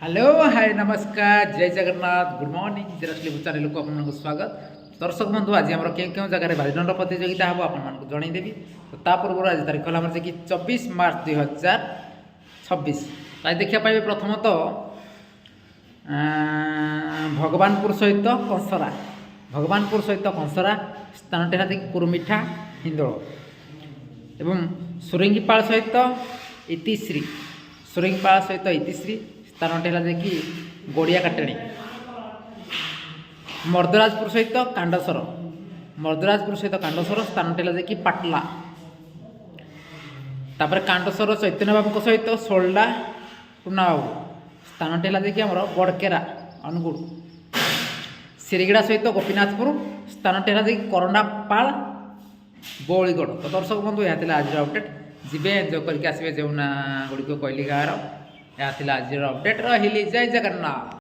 Hello hi नमस्कार जय Jagannath good morning जेरासली channel को आपको स्वागत। दर्शक बंधु आज आम क्यों जगह बारिदंड प्रतियोगिता हम आपको जनईदेवी। तो ता पूर्व आज तारीख है कि 24 मार्च 2026। आज देखा पाइबे प्रथमतः भगवानपुर सहित कंसरा भगवानपुर सहित कंसरा स्थान टेला देखिए कुरुमिठा हिंदोल एवं सुरंगीपाल सहित इतिश्री सुरंगीपाल सहित इतिश्री स्थान टेला देखिए गोड़िया काटेणी मर्दराजपुर सहित कांडसर मर्दराजपुर सहित कांडसर स्थान टेला देखिए पाटला तापर कांडसर चैतन्य बाबू सहित सोल्डा टूना बाबू स्थान टेला देखिए आमर गड़केरा अनुगुड़ सिरिगड़ा सहित गोपीनाथपुर स्थान टेला देखिए करंडापाल बौलीगढ़। तो दर्शक बंधु यह आज अपडेट जीवे एंजय करके आसवे जो ना गुड़िक कहली गाँव यह आज अपडेट रही जय जगन्नाथ।